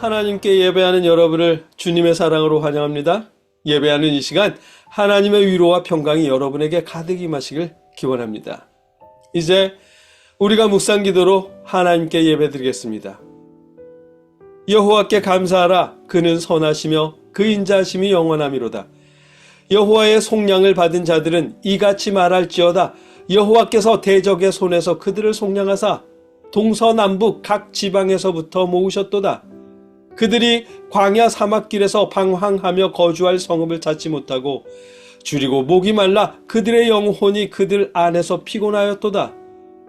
하나님께 예배하는 여러분을 주님의 사랑으로 환영합니다. 예배하는 이 시간 하나님의 위로와 평강이 여러분에게 가득 임하시길 기원합니다. 이제 우리가 묵상 기도로 하나님께 예배드리겠습니다. 여호와께 감사하라. 그는 선하시며 그 인자하심이 영원하미로다. 여호와의 속량을 받은 자들은 이같이 말할지어다. 여호와께서 대적의 손에서 그들을 속량하사 동서남북 각 지방에서부터 모으셨도다. 그들이 광야 사막길에서 방황하며 거주할 성읍을 찾지 못하고 줄이고 목이 말라 그들의 영혼이 그들 안에서 피곤하였도다.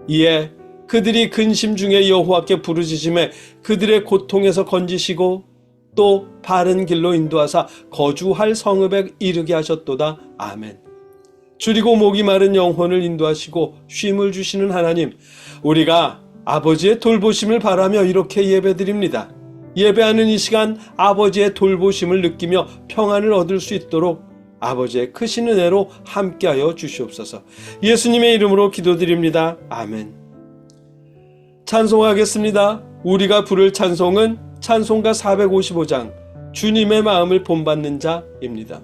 이에 그들이 근심 중에 여호와께 부르짖음에 그들의 고통에서 건지시고 또 바른 길로 인도하사 거주할 성읍에 이르게 하셨도다. 아멘. 줄이고 목이 마른 영혼을 인도하시고 쉼을 주시는 하나님, 우리가 아버지의 돌보심을 바라며 이렇게 예배드립니다. 예배하는 이 시간 아버지의 돌보심을 느끼며 평안을 얻을 수 있도록 아버지의 크신 은혜로 함께하여 주시옵소서. 예수님의 이름으로 기도드립니다. 아멘. 찬송하겠습니다. 우리가 부를 찬송은 찬송가 455장 주님의 마음을 본받는 자입니다.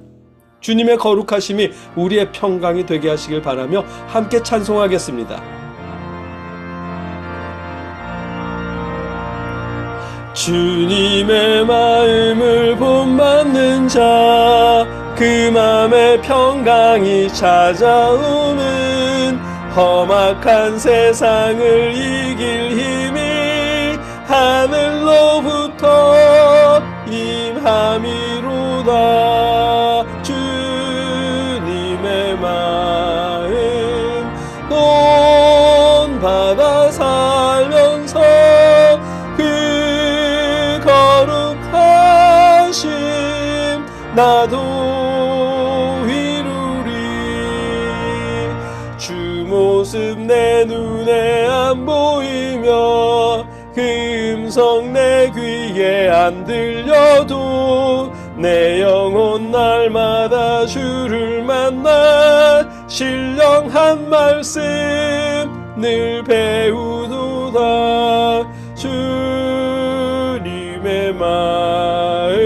주님의 거룩하심이 우리의 평강이 되게 하시길 바라며 함께 찬송하겠습니다. 주님의 마음을 본받는 자, 그 마음의 평강이 찾아오는 험악한 세상을 이길 힘이 하늘로부터 임함이로다. 주님의 마음 본받아 살면서 그 거룩하심 나도 이루리. 주 모습 내 눈에 안 보이며 그 음성 내 귀에 안 들려도 내 영혼 날마다 주를 만나 신령한 말씀 늘 배우도다. 주님의 마음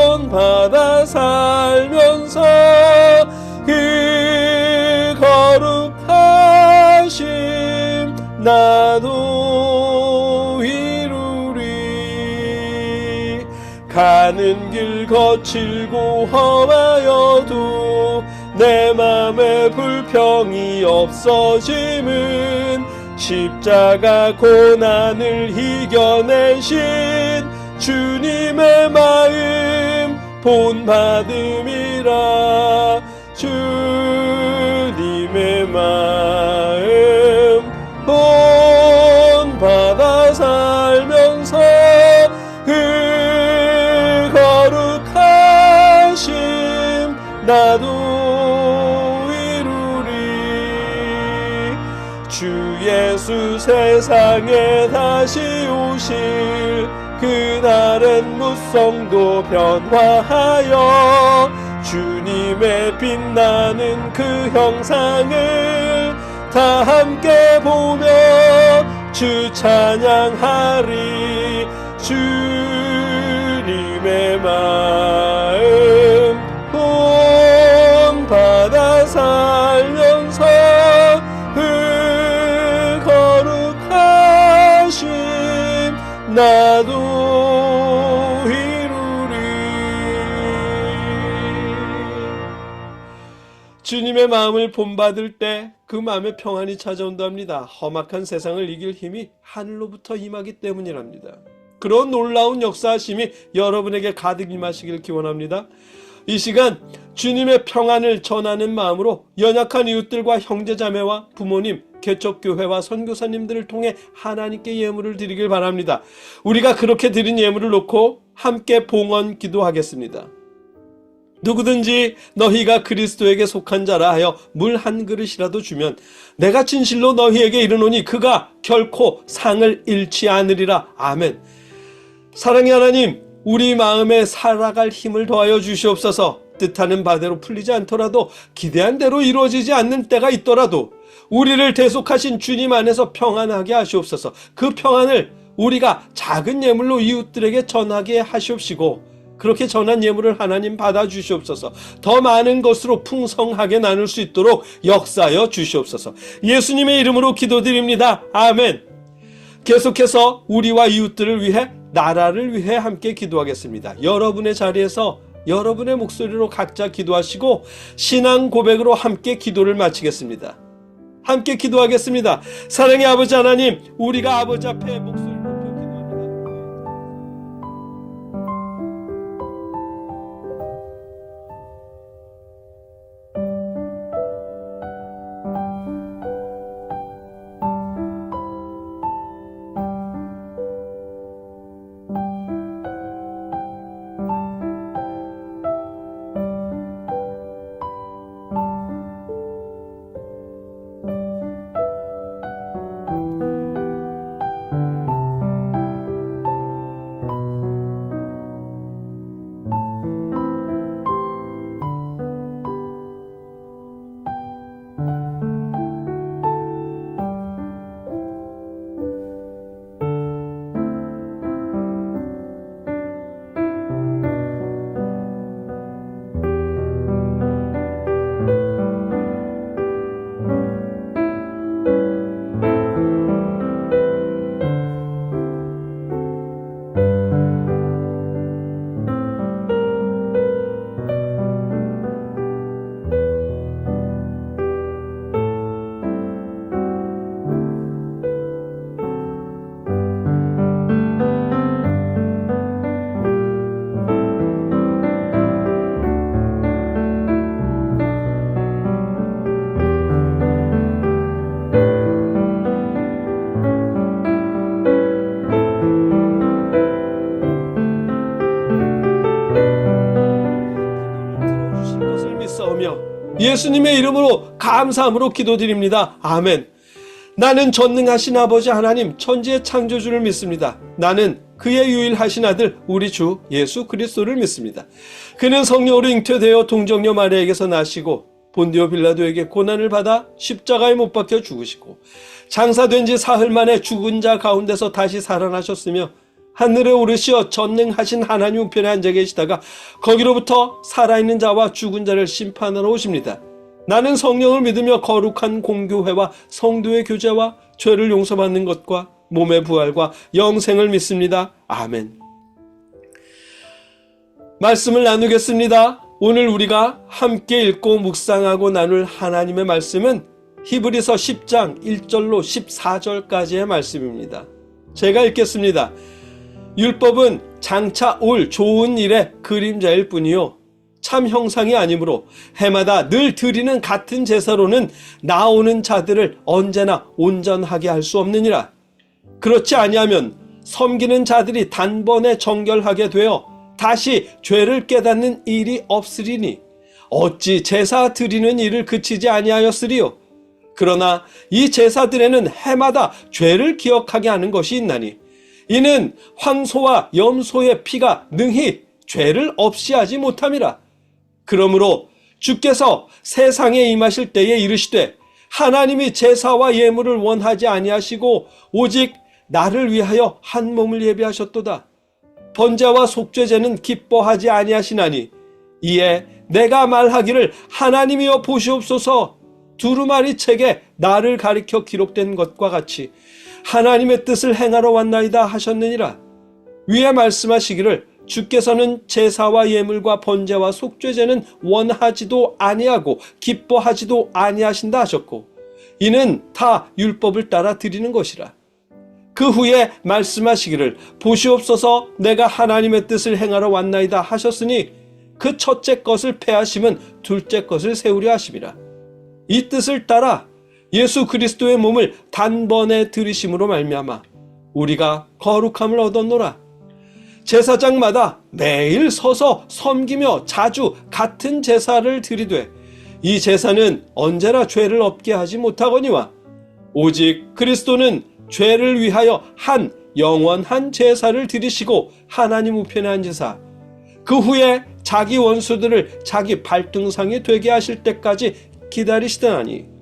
본받아 살면서 그 거룩하심 나도 이루리. 가는 길 거칠고 험하여도 내 맘에 불평이 없어짐은 십자가 고난을 이겨내신 주님의 마음 본받음이라. 주님의 마음 본받아 살면서 그 거룩하심 나도 이루리. 주 예수 세상에 다시 오실 그날은 무성도 변화하여 주님의 빛나는 그 형상을 다 함께 보며 주 찬양하리. 주님의 마음 본받아 살면서 그 거룩하심 나도 이루리. 주님의 마음을 본받을 때 그 마음에 평안이 찾아온답니다. 험악한 세상을 이길 힘이 하늘로부터 임하기 때문이랍니다. 그런 놀라운 역사하심이 여러분에게 가득 임하시길 기원합니다. 이 시간 주님의 평안을 전하는 마음으로 연약한 이웃들과 형제자매와 부모님, 개척교회와 선교사님들을 통해 하나님께 예물을 드리길 바랍니다. 우리가 그렇게 드린 예물을 놓고 함께 봉헌 기도하겠습니다. 누구든지 너희가 그리스도에게 속한 자라 하여 물 한 그릇이라도 주면 내가 진실로 너희에게 이르노니 그가 결코 상을 잃지 않으리라. 아멘. 사랑의 하나님, 우리 마음에 살아갈 힘을 더하여 주시옵소서. 뜻하는 바대로 풀리지 않더라도 기대한 대로 이루어지지 않는 때가 있더라도 우리를 대속하신 주님 안에서 평안하게 하시옵소서. 그 평안을 우리가 작은 예물로 이웃들에게 전하게 하시옵시고 그렇게 전한 예물을 하나님 받아주시옵소서. 더 많은 것으로 풍성하게 나눌 수 있도록 역사하여 주시옵소서. 예수님의 이름으로 기도드립니다. 아멘. 계속해서 우리와 이웃들을 위해, 나라를 위해 함께 기도하겠습니다. 여러분의 자리에서 여러분의 목소리로 각자 기도하시고 신앙 고백으로 함께 기도를 마치겠습니다. 함께 기도하겠습니다. 사랑의 아버지 하나님, 우리가 아버지 앞에 목소리를 높여 기도합니다. 예수님의 이름으로 감사함으로 기도드립니다. 아멘. 나는 전능하신 아버지 하나님 천지의 창조주를 믿습니다. 나는 그의 유일하신 아들 우리 주 예수 그리스도를 믿습니다. 그는 성령으로 잉태되어 동정녀 마리아에게서 나시고 본디오 빌라도에게 고난을 받아 십자가에 못 박혀 죽으시고 장사된 지 사흘 만에 죽은 자 가운데서 다시 살아나셨으며 하늘에 오르시어 전능하신 하나님 우편에 앉아 계시다가 거기로부터 살아있는 자와 죽은 자를 심판하러 오십니다. 나는 성령을 믿으며 거룩한 공교회와 성도의 교제와 죄를 용서받는 것과 몸의 부활과 영생을 믿습니다. 아멘. 말씀을 나누겠습니다. 오늘 우리가 함께 읽고 묵상하고 나눌 하나님의 말씀은 히브리서 10장 1절로 14절까지의 말씀입니다. 제가 읽겠습니다. 율법은 장차 올 좋은 일의 그림자일 뿐이요 참 형상이 아니므로 해마다 늘 드리는 같은 제사로는 나오는 자들을 언제나 온전하게 할 수 없느니라. 그렇지 아니하면 섬기는 자들이 단번에 정결하게 되어 다시 죄를 깨닫는 일이 없으리니 어찌 제사 드리는 일을 그치지 아니하였으리요. 그러나 이 제사들에는 해마다 죄를 기억하게 하는 것이 있나니 이는 황소와 염소의 피가 능히 죄를 없이 하지 못함이라. 그러므로 주께서 세상에 임하실 때에 이르시되 하나님이 제사와 예물을 원하지 아니하시고 오직 나를 위하여 한 몸을 예비하셨도다. 번제와 속죄제는 기뻐하지 아니하시나니 이에 내가 말하기를 하나님이여 보시옵소서 두루마리 책에 나를 가리켜 기록된 것과 같이 하나님의 뜻을 행하러 왔나이다 하셨느니라. 위에 말씀하시기를 주께서는 제사와 예물과 번제와 속죄제는 원하지도 아니하고 기뻐하지도 아니하신다 하셨고 이는 다 율법을 따라 드리는 것이라. 그 후에 말씀하시기를 보시옵소서 내가 하나님의 뜻을 행하러 왔나이다 하셨으니 그 첫째 것을 폐하심은 둘째 것을 세우려 하심이라. 이 뜻을 따라 예수 그리스도의 몸을 단번에 들이심으로 말미암아 우리가 거룩함을 얻었노라. 제사장마다 매일 서서 섬기며 자주 같은 제사를 드리되 이 제사는 언제나 죄를 없게 하지 못하거니와 오직 그리스도는 죄를 위하여 한 영원한 제사를 드리시고 하나님 우편에 앉으사 그 후에 자기 원수들을 자기 발등상이 되게 하실 때까지 기다리시더니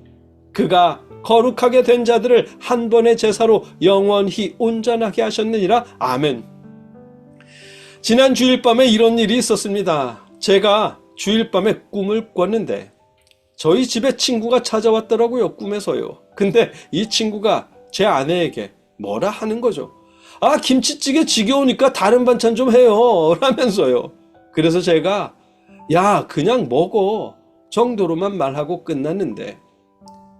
그가 거룩하게 된 자들을 한 번의 제사로 영원히 온전하게 하셨느니라. 아멘. 지난 주일 밤에 이런 일이 있었습니다. 제가 주일 밤에 꿈을 꿨는데 저희 집에 친구가 찾아왔더라고요. 꿈에서요. 근데 이 친구가 제 아내에게 뭐라 하는 거죠. 아, 김치찌개 지겨우니까 다른 반찬 좀 해요 라면서요. 그래서 제가 야, 그냥 먹어 정도로만 말하고 끝났는데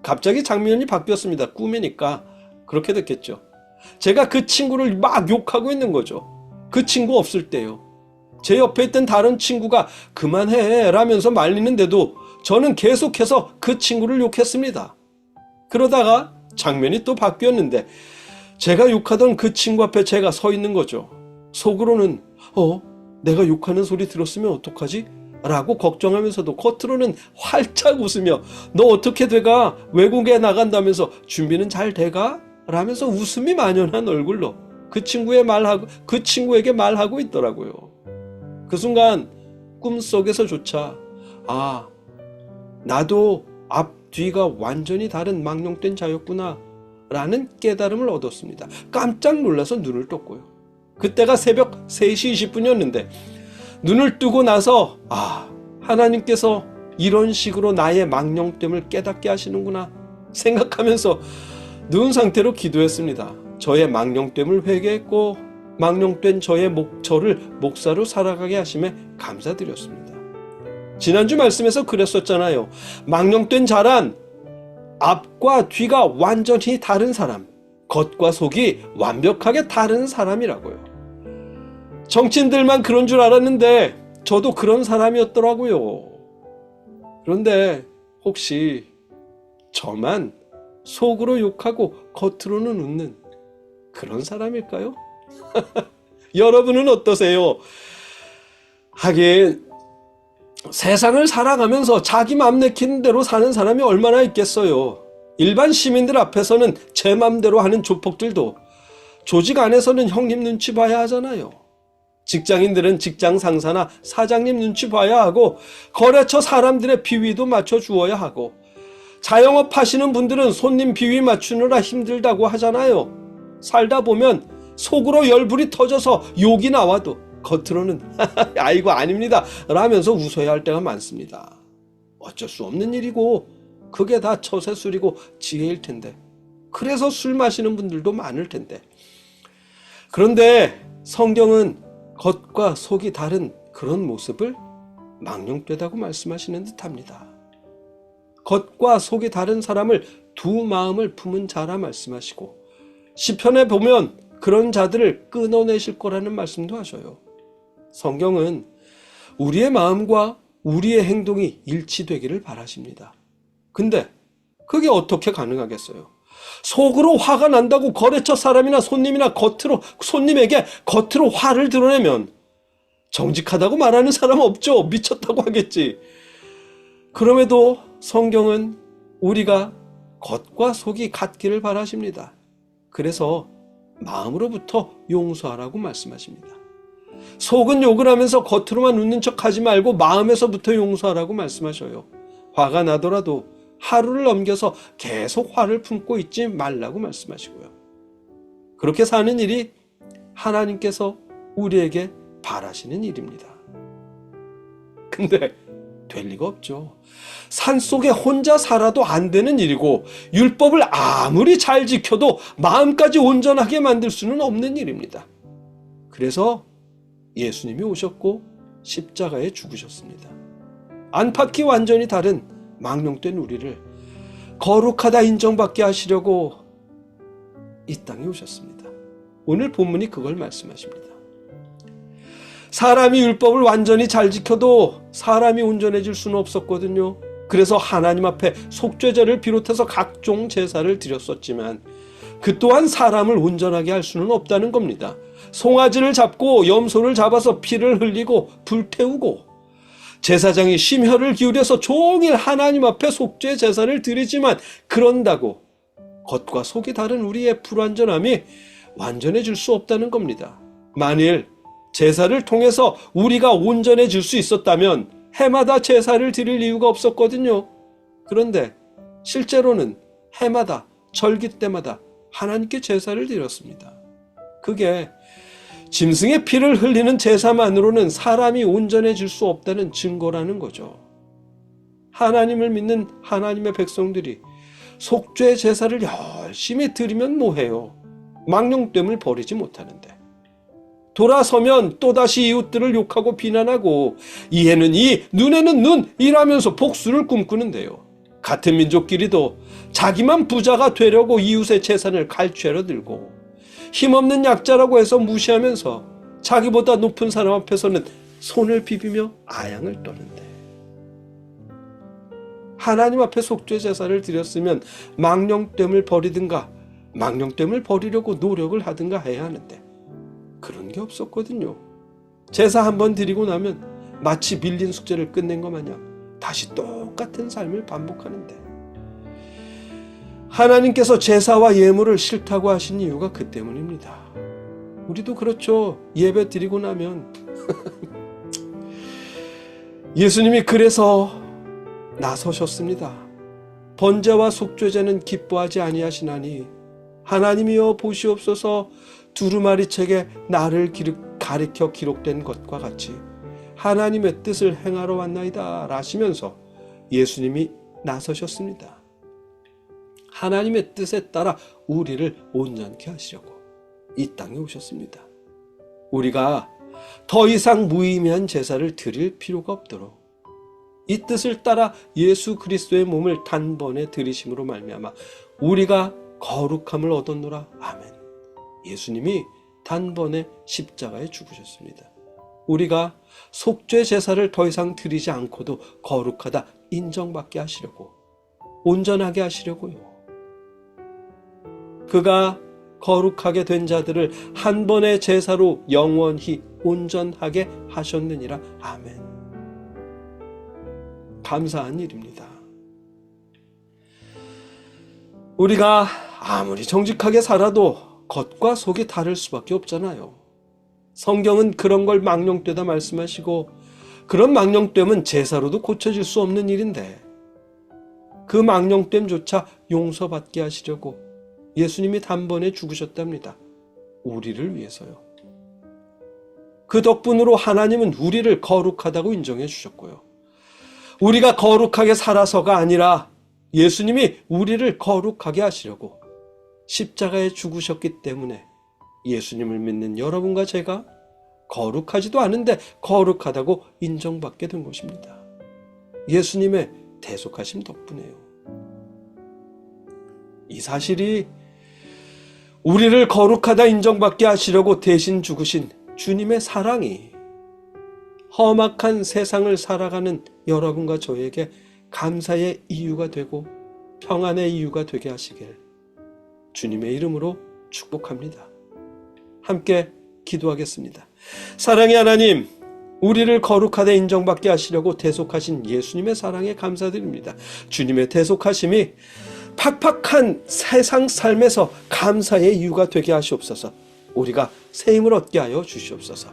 갑자기 장면이 바뀌었습니다. 꿈이니까 그렇게 됐겠죠. 제가 그 친구를 막 욕하고 있는 거죠. 그 친구 없을 때요. 제 옆에 있던 다른 친구가 그만해 라면서 말리는데도 저는 계속해서 그 친구를 욕했습니다. 그러다가 장면이 또 바뀌었는데 제가 욕하던 그 친구 앞에 제가 서 있는 거죠. 속으로는 내가 욕하는 소리 들었으면 어떡하지? 라고 걱정하면서도 겉으로는 활짝 웃으며 너 어떻게 돼가? 외국에 나간다면서 준비는 잘 돼가? 라면서 웃음이 만연한 얼굴로 그 친구에게 말하고 있더라고요. 그 순간 꿈속에서조차 나도 앞뒤가 완전히 다른 망령된 자였구나 라는 깨달음을 얻었습니다. 깜짝 놀라서 눈을 떴고요. 그때가 새벽 3시 20분이었는데 눈을 뜨고 나서 하나님께서 이런 식으로 나의 망령됨을 깨닫게 하시는구나 생각하면서 누운 상태로 기도했습니다. 저의 망령됨을 회개했고 망령된 저를 목사로 살아가게 하심에 감사드렸습니다. 지난주 말씀에서 그랬었잖아요. 망령된 자란 앞과 뒤가 완전히 다른 사람, 겉과 속이 완벽하게 다른 사람이라고요. 정치인들만 그런 줄 알았는데 저도 그런 사람이었더라고요. 그런데 혹시 저만 속으로 욕하고 겉으로는 웃는 그런 사람일까요? 여러분은 어떠세요? 하긴 세상을 살아가면서 자기 맘 내키는 대로 사는 사람이 얼마나 있겠어요. 일반 시민들 앞에서는 제 맘대로 하는 조폭들도 조직 안에서는 형님 눈치 봐야 하잖아요. 직장인들은 직장 상사나 사장님 눈치 봐야 하고 거래처 사람들의 비위도 맞춰주어야 하고 자영업 하시는 분들은 손님 비위 맞추느라 힘들다고 하잖아요. 살다 보면 속으로 열불이 터져서 욕이 나와도 겉으로는 아이고 아닙니다 라면서 웃어야 할 때가 많습니다. 어쩔 수 없는 일이고 그게 다 처세술이고 지혜일 텐데 그래서 술 마시는 분들도 많을 텐데 그런데 성경은 겉과 속이 다른 그런 모습을 망령되다고 말씀하시는 듯합니다. 겉과 속이 다른 사람을 두 마음을 품은 자라 말씀하시고 시편에 보면 그런 자들을 끊어내실 거라는 말씀도 하셔요. 성경은 우리의 마음과 우리의 행동이 일치되기를 바라십니다. 근데 그게 어떻게 가능하겠어요? 속으로 화가 난다고 거래처 사람이나 손님에게 겉으로 화를 드러내면 정직하다고 말하는 사람 없죠. 미쳤다고 하겠지. 그럼에도 성경은 우리가 겉과 속이 같기를 바라십니다. 그래서 마음으로부터 용서하라고 말씀하십니다. 속은 욕을 하면서 겉으로만 웃는 척 하지 말고 마음에서부터 용서하라고 말씀하셔요. 화가 나더라도 하루를 넘겨서 계속 화를 품고 있지 말라고 말씀하시고요. 그렇게 사는 일이 하나님께서 우리에게 바라시는 일입니다. 근데 될 리가 없죠. 산속에 혼자 살아도 안 되는 일이고 율법을 아무리 잘 지켜도 마음까지 온전하게 만들 수는 없는 일입니다. 그래서 예수님이 오셨고 십자가에 죽으셨습니다. 안팎이 완전히 다른 망령된 우리를 거룩하다 인정받게 하시려고 이 땅에 오셨습니다. 오늘 본문이 그걸 말씀하십니다. 사람이 율법을 완전히 잘 지켜도 사람이 온전해질 수는 없었거든요. 그래서 하나님 앞에 속죄제를 비롯해서 각종 제사를 드렸었지만 그 또한 사람을 온전하게 할 수는 없다는 겁니다. 송아지를 잡고 염소를 잡아서 피를 흘리고 불태우고 제사장이 심혈을 기울여서 종일 하나님 앞에 속죄 제사를 드리지만 그런다고 겉과 속이 다른 우리의 불완전함이 완전해질 수 없다는 겁니다. 만일 제사를 통해서 우리가 온전해질 수 있었다면 해마다 제사를 드릴 이유가 없었거든요. 그런데 실제로는 해마다 절기 때마다 하나님께 제사를 드렸습니다. 그게 짐승의 피를 흘리는 제사만으로는 사람이 온전해질 수 없다는 증거라는 거죠. 하나님을 믿는 하나님의 백성들이 속죄 제사를 열심히 드리면 뭐해요? 망령됨을 버리지 못하는데. 돌아서면 또다시 이웃들을 욕하고 비난하고 이에는 이, 눈에는 눈 이라면서 복수를 꿈꾸는데요. 같은 민족끼리도 자기만 부자가 되려고 이웃의 재산을 갈취하려 들고 힘없는 약자라고 해서 무시하면서 자기보다 높은 사람 앞에서는 손을 비비며 아양을 떠는데, 하나님 앞에 속죄 제사를 드렸으면 망령됨을 버리든가 망령됨을 버리려고 노력을 하든가 해야 하는데 그런 게 없었거든요. 제사 한번 드리고 나면 마치 밀린 숙제를 끝낸 것 마냥 다시 똑같은 삶을 반복하는데, 하나님께서 제사와 예물을 싫다고 하신 이유가 그 때문입니다. 우리도 그렇죠. 예배 드리고 나면 예수님이 그래서 나서셨습니다. 번제와 속죄제는 기뻐하지 아니하시나니 하나님이여 보시옵소서, 두루마리 책에 나를 가리켜 기록된 것과 같이 하나님의 뜻을 행하러 왔나이다 라시면서 예수님이 나서셨습니다. 하나님의 뜻에 따라 우리를 온전케 하시려고 이 땅에 오셨습니다. 우리가 더 이상 무의미한 제사를 드릴 필요가 없도록 이 뜻을 따라 예수 그리스도의 몸을 단번에 드리심으로 말미암아 우리가 거룩함을 얻었노라. 아멘. 예수님이 단번에 십자가에 죽으셨습니다. 우리가 속죄 제사를 더 이상 드리지 않고도 거룩하다 인정받게 하시려고, 온전하게 하시려고요. 그가 거룩하게 된 자들을 한 번의 제사로 영원히 온전하게 하셨느니라. 아멘. 감사한 일입니다. 우리가 아무리 정직하게 살아도 겉과 속이 다를 수밖에 없잖아요. 성경은 그런 걸 망령되다 말씀하시고, 그런 망령됨은 제사로도 고쳐질 수 없는 일인데 그 망령됨조차 용서받게 하시려고 예수님이 단번에 죽으셨답니다. 우리를 위해서요. 그 덕분으로 하나님은 우리를 거룩하다고 인정해 주셨고요. 우리가 거룩하게 살아서가 아니라 예수님이 우리를 거룩하게 하시려고 십자가에 죽으셨기 때문에 예수님을 믿는 여러분과 제가 거룩하지도 않은데 거룩하다고 인정받게 된 것입니다. 예수님의 대속하심 덕분에요. 이 사실이 우리를 거룩하다 인정받게 하시려고 대신 죽으신 주님의 사랑이 험악한 세상을 살아가는 여러분과 저에게 감사의 이유가 되고 평안의 이유가 되게 하시길 주님의 이름으로 축복합니다. 함께 기도하겠습니다. 사랑의 하나님, 우리를 거룩하다 인정받게 하시려고 대속하신 예수님의 사랑에 감사드립니다. 주님의 대속하심이 팍팍한 세상 삶에서 감사의 이유가 되게 하시옵소서. 우리가 새 힘을 얻게 하여 주시옵소서.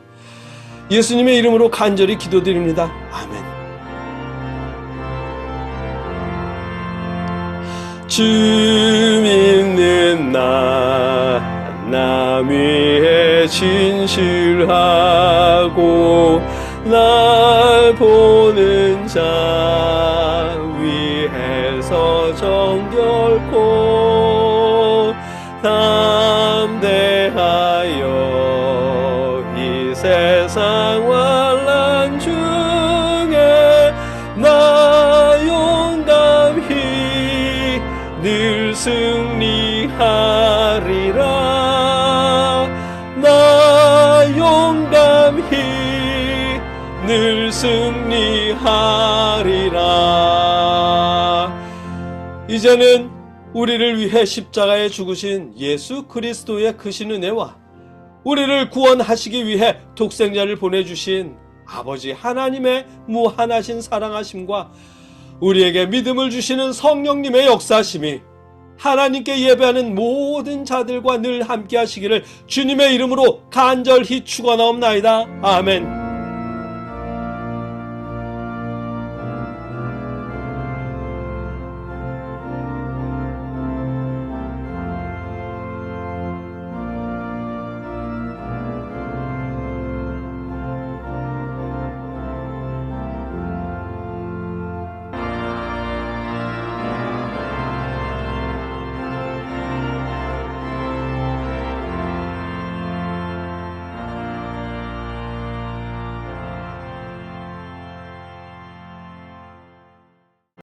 예수님의 이름으로 간절히 기도드립니다. 아멘. 주 믿는 남 위에 진실하고 날 보는 자 위에서 정결코 담대하여 이 세상 환난 중에 나 용감히 늘 승리하리라. 나 용감히 늘 승리하리라. 이제는 우리를 위해 십자가에 죽으신 예수 그리스도의 크신 은혜와 우리를 구원하시기 위해 독생자를 보내주신 아버지 하나님의 무한하신 사랑하심과 우리에게 믿음을 주시는 성령님의 역사심이 하나님께 예배하는 모든 자들과 늘 함께 하시기를 주님의 이름으로 간절히 축원하옵나이다. 아멘.